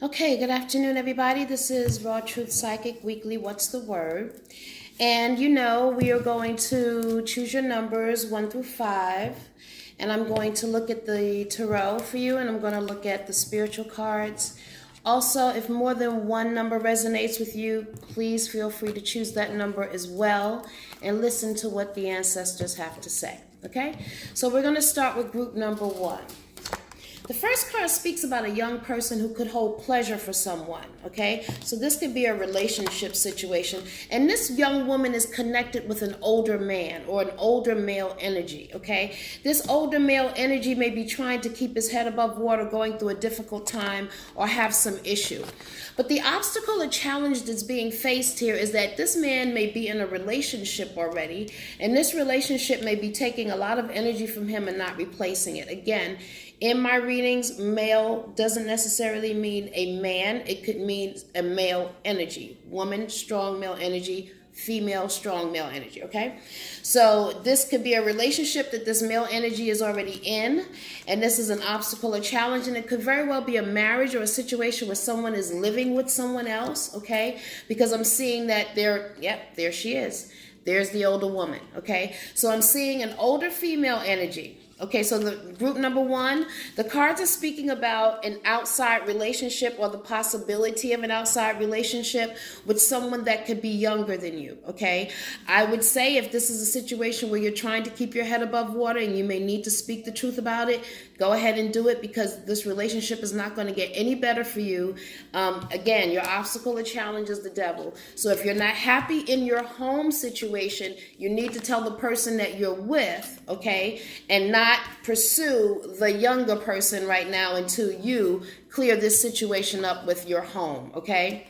Okay, good afternoon, everybody. This is Raw Truth Psychic Weekly. What's the word? And we are going to choose your numbers 1 through 5. And I'm going to look at the tarot for you, and I'm going to look at the spiritual cards. Also, if more than one number resonates with you, please feel free to choose that number as well and listen to what the ancestors have to say. Okay? So we're going to start with group number 1. The first card speaks about a young person who could hold pleasure for someone, okay? So this could be a relationship situation. And this young woman is connected with an older man or an older male energy, okay? This older male energy may be trying to keep his head above water, going through a difficult time, or have some issue. But the obstacle or challenge that's being faced here is that this man may be in a relationship already, and this relationship may be taking a lot of energy from him and not replacing it. Again, in my readings, male doesn't necessarily mean a man. It could mean a male energy. Woman, strong male energy. Female, strong male energy, okay? So this could be a relationship that this male energy is already in, and this is an obstacle or challenge, and it could very well be a marriage or a situation where someone is living with someone else, okay? Because I'm seeing that there she is. There's the older woman, okay? So I'm seeing an older female energy. Okay, so the group number 1, the cards are speaking about an outside relationship or the possibility of an outside relationship with someone that could be younger than you, okay? I would say if this is a situation where you're trying to keep your head above water and you may need to speak the truth about it, go ahead and do it, because this relationship is not going to get any better for you. Again, your obstacle or challenge is the devil. So if you're not happy in your home situation, you need to tell the person that you're with, okay, and not pursue the younger person right now until you clear this situation up with your home, okay?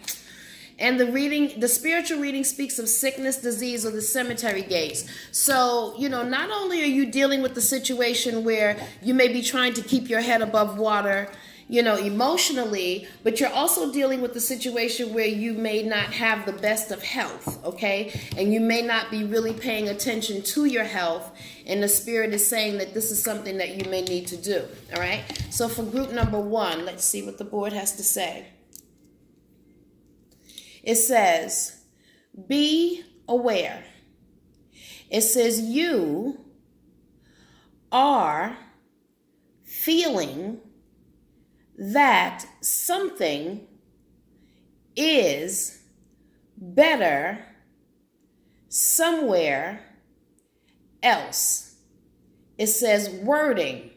And the spiritual reading speaks of sickness, disease, or the cemetery gates. So, not only are you dealing with the situation where you may be trying to keep your head above water, emotionally, but you're also dealing with the situation where you may not have the best of health, okay? And you may not be really paying attention to your health, and the spirit is saying that this is something that you may need to do, all right? So for group number 1, let's see what the board has to say. It says, be aware. It says you are feeling that something is better somewhere else. It says wording,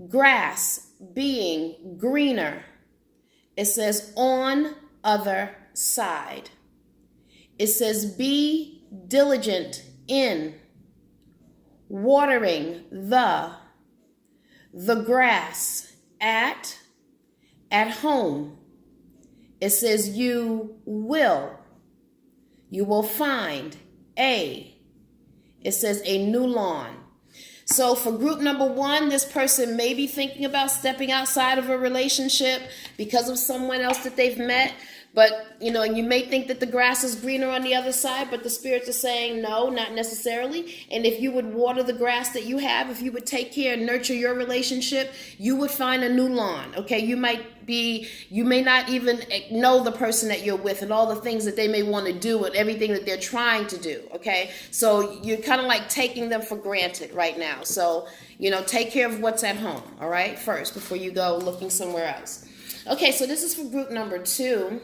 grass being greener. It says on other side. It says be diligent in watering the grass at home. It says you will find it says a new lawn. So for group number 1, this person may be thinking about stepping outside of a relationship because of someone else that they've met. But, you may think that the grass is greener on the other side, but the spirits are saying no, not necessarily. And if you would water the grass that you have, if you would take care and nurture your relationship, you would find a new lawn, okay? You may not even know the person that you're with and all the things that they may want to do and everything that they're trying to do, okay? So you're kind of like taking them for granted right now. So, take care of what's at home, all right, first, before you go looking somewhere else. Okay, so this is for group number 2.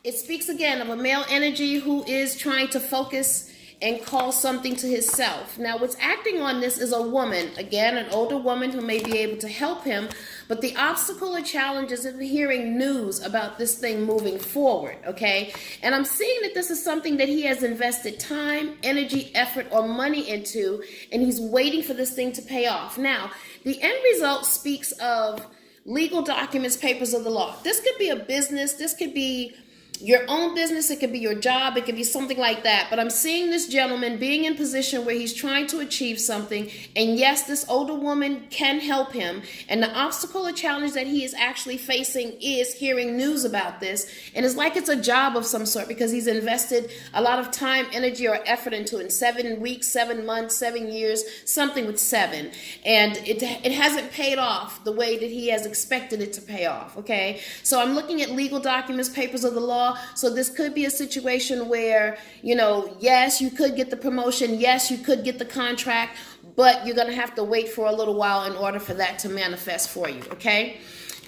It speaks again of a male energy who is trying to focus and call something to himself. Now, what's acting on this is a woman, again, an older woman who may be able to help him, but the obstacle or challenge is in hearing news about this thing moving forward, okay? And I'm seeing that this is something that he has invested time, energy, effort, or money into, and he's waiting for this thing to pay off. Now, the end result speaks of legal documents, papers of the law. This could be a business. This could be your own business, it could be your job, it could be something like that. But I'm seeing this gentleman being in position where he's trying to achieve something. And yes, this older woman can help him. And the obstacle or challenge that he is actually facing is hearing news about this. And it's like it's a job of some sort because he's invested a lot of time, energy, or effort into it in 7 weeks, 7 months, 7 years, something with 7. And it hasn't paid off the way that he has expected it to pay off, okay? So I'm looking at legal documents, papers of the law. So this could be a situation where, yes, you could get the promotion. Yes, you could get the contract, but you're going to have to wait for a little while in order for that to manifest for you, okay?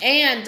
And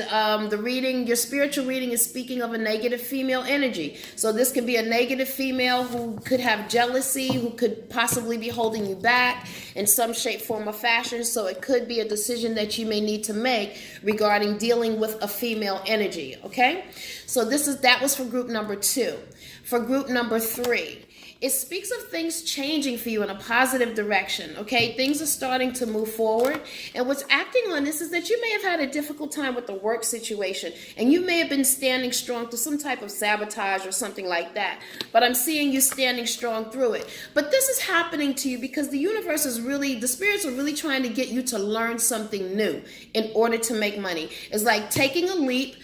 your spiritual reading is speaking of a negative female energy. So this could be a negative female who could have jealousy, who could possibly be holding you back in some shape, form, or fashion. So it could be a decision that you may need to make regarding dealing with a female energy, okay? So that was for group number 2. For group number 3, it speaks of things changing for you in a positive direction, okay? Things are starting to move forward. And what's acting on this is that you may have had a difficult time with the work situation, and you may have been standing strong through some type of sabotage or something like that. But I'm seeing you standing strong through it. But this is happening to you because the spirits are really trying to get you to learn something new in order to make money. It's like taking a leap,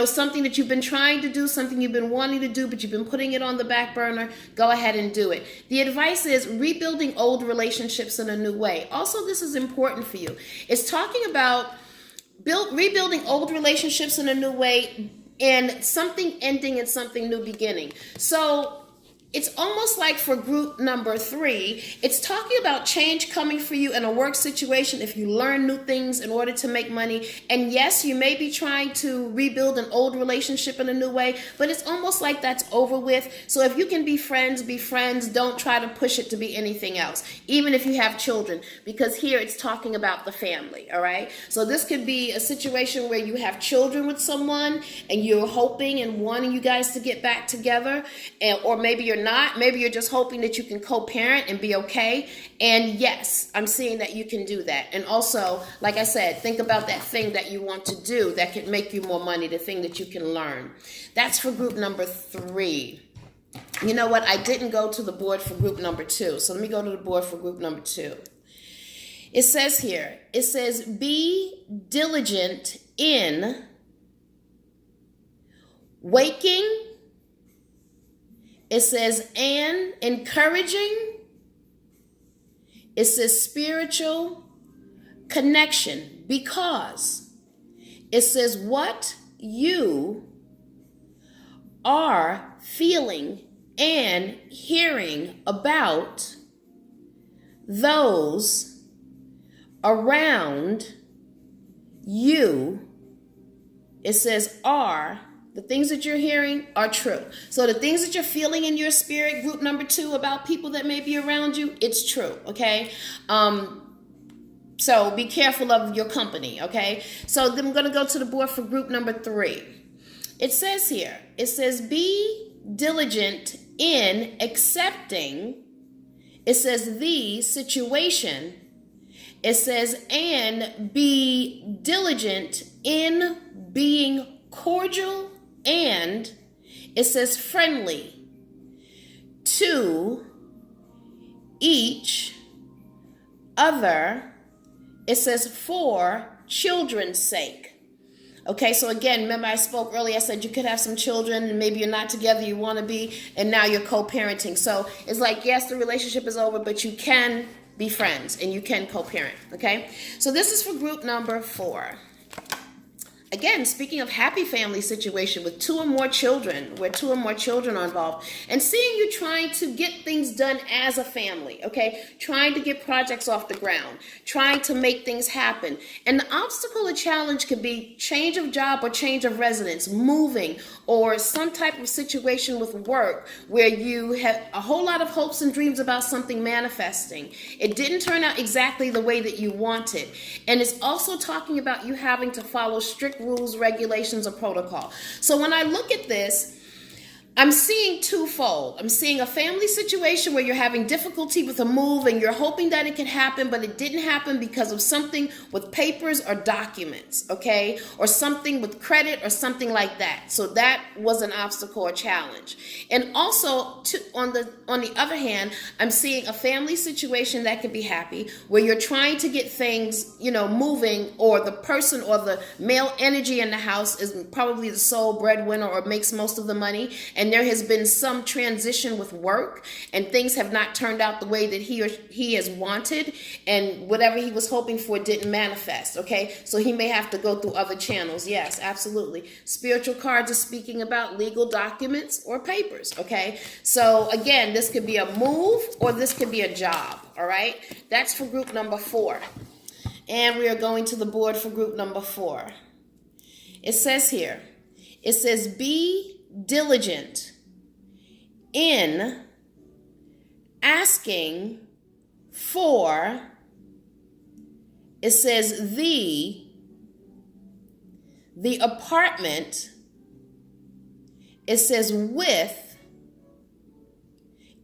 something that you've been trying to do, something you've been wanting to do, but you've been putting it on the back burner. Go ahead and do it. The advice is rebuilding old relationships in a new way. Also, this is important for you. It's talking about rebuilding old relationships in a new way and something ending and something new beginning. So it's almost like for group number 3, it's talking about change coming for you in a work situation if you learn new things in order to make money. And yes, you may be trying to rebuild an old relationship in a new way, but it's almost like that's over with. So if you can be friends, be friends. Don't try to push it to be anything else, even if you have children, because here it's talking about the family, all right? So this could be a situation where you have children with someone and you're hoping and wanting you guys to get back together, or maybe you're not. Maybe you're just hoping that you can co-parent and be okay. And yes, I'm seeing that you can do that. And also, like I said, think about that thing that you want to do that could make you more money, the thing that you can learn. That's for group number 3. You know what? I didn't go to the board for group number 2. So let me go to the board for group number 2. It says here, be diligent in waking. It says, and encouraging. It says spiritual connection, because it says what you are feeling and hearing about those around you. It says the things that you're hearing are true. So the things that you're feeling in your spirit, group number 2, about people that may be around you, it's true, okay? So be careful of your company, okay? So then I'm going to go to the board for group number 3. It says here, be diligent in accepting. It says the situation. It says, and be diligent in being cordial, and it says friendly to each other. It says for children's sake. Okay, so again, remember I spoke earlier, I said you could have some children and maybe you're not together, you want to be, and now you're co-parenting. So it's like, yes, the relationship is over, but you can be friends and you can co-parent, okay? So this is for group number 4. Again, speaking of happy family situation with 2 or more children, where 2 or more children are involved, and seeing you trying to get things done as a family, okay? Trying to get projects off the ground, trying to make things happen. And the obstacle or challenge could be change of job or change of residence, moving, or some type of situation with work where you have a whole lot of hopes and dreams about something manifesting. It didn't turn out exactly the way that you wanted. And it's also talking about you having to follow strict rules, regulations, or protocol. So when I look at this, I'm seeing twofold. I'm seeing a family situation where you're having difficulty with a move and you're hoping that it can happen, but it didn't happen because of something with papers or documents, okay? Or something with credit or something like that. So that was an obstacle or challenge. And also, on the other hand, I'm seeing a family situation that could be happy where you're trying to get things, moving, or the person or the male energy in the house is probably the sole breadwinner or makes most of the money. And there has been some transition with work and things have not turned out the way that he has wanted, and whatever he was hoping for didn't manifest, okay? So he may have to go through other channels. Yes, absolutely. Spiritual cards are speaking about legal documents or papers, okay? So again, this could be a move or this could be a job, all right? That's for group number 4. And we are going to the board for group number 4. It says here, be diligent in asking for, it says the apartment, it says with,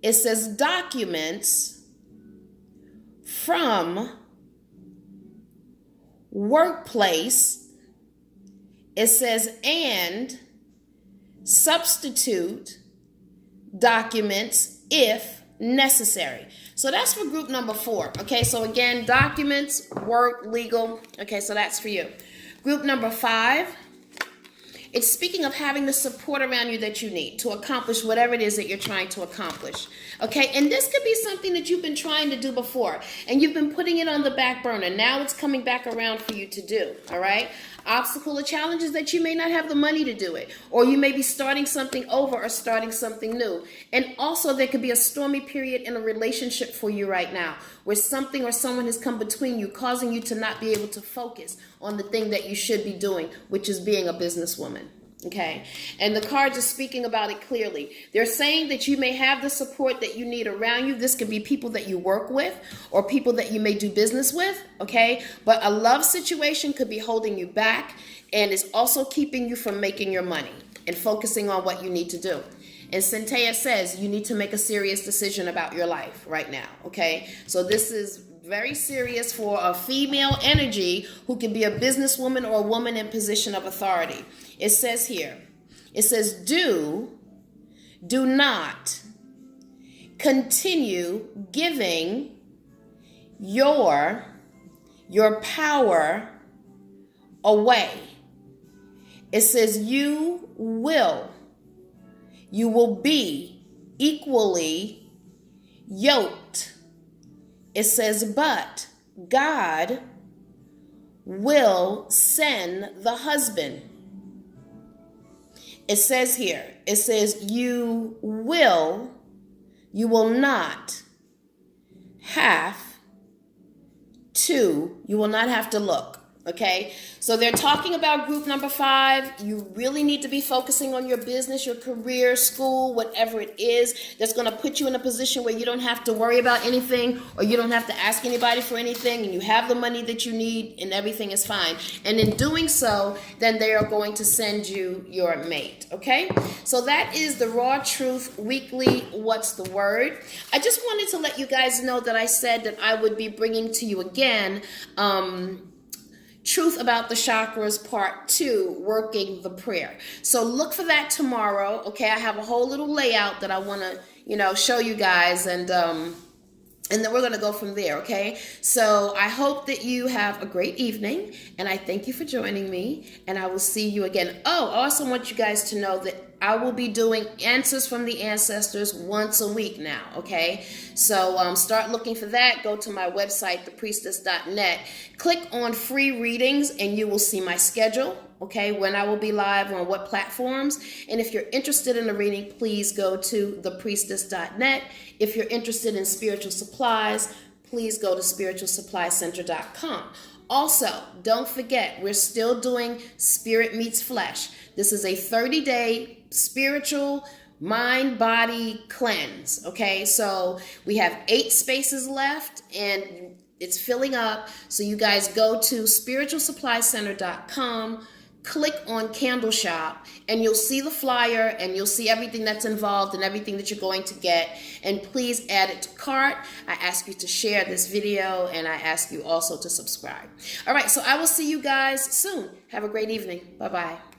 it says documents from workplace, it says and substitute documents if necessary. So that's for group number 4. Okay, so again, documents, work, legal. Okay, so that's for you. Group number 5, it's speaking of having the support around you that you need to accomplish whatever it is that you're trying to accomplish. Okay, and this could be something that you've been trying to do before and you've been putting it on the back burner. Now it's coming back around for you to do, all right? Obstacle or challenges that you may not have the money to do it, or you may be starting something over or starting something new. And also there could be a stormy period in a relationship for you right now where something or someone has come between you, causing you to not be able to focus on the thing that you should be doing, which is being a businesswoman. Okay, and the cards are speaking about it clearly. They're saying that you may have the support that you need around you. This could be people that you work with or people that you may do business with, okay? But a love situation could be holding you back and is also keeping you from making your money and focusing on what you need to do. And Centea says you need to make a serious decision about your life right now, okay? So this is very serious for a female energy who can be a businesswoman or a woman in position of authority. It says here, it says do not continue giving your power away. It says you will be equally yoked. It says, but God will send the husband. It says here, it says you will not have to look. Okay, so they're talking about group number 5. You really need to be focusing on your business, your career, school, whatever it is that's going to put you in a position where you don't have to worry about anything or you don't have to ask anybody for anything, and you have the money that you need and everything is fine. And in doing so, then they are going to send you your mate. Okay, so that is the Raw Truth Weekly What's the Word. I just wanted to let you guys know that I said that I would be bringing to you again Truth About the Chakras Part 2, Working the Prayer. So look for that tomorrow, okay? I have a whole little layout that I want to, show you guys, and then we're going to go from there, okay? So I hope that you have a great evening, and I thank you for joining me, and I will see you again. Oh, I also want you guys to know that I will be doing Answers from the Ancestors once a week now, okay? So start looking for that. Go to my website, thepriestess.net. Click on free readings, and you will see my schedule, okay, when I will be live, on what platforms. And if you're interested in a reading, please go to thepriestess.net. If you're interested in spiritual supplies, please go to spiritualsupplycenter.com. Also, don't forget, we're still doing Spirit Meets Flesh. This is a 30-day spiritual mind-body cleanse, okay? So we have 8 spaces left, and it's filling up. So you guys go to spiritualsupplycenter.com, click on Candle Shop and you'll see the flyer and you'll see everything that's involved and everything that you're going to get. And please add it to cart. I ask you to share this video and I ask you also to subscribe. All right, so I will see you guys soon. Have a great evening. Bye-bye.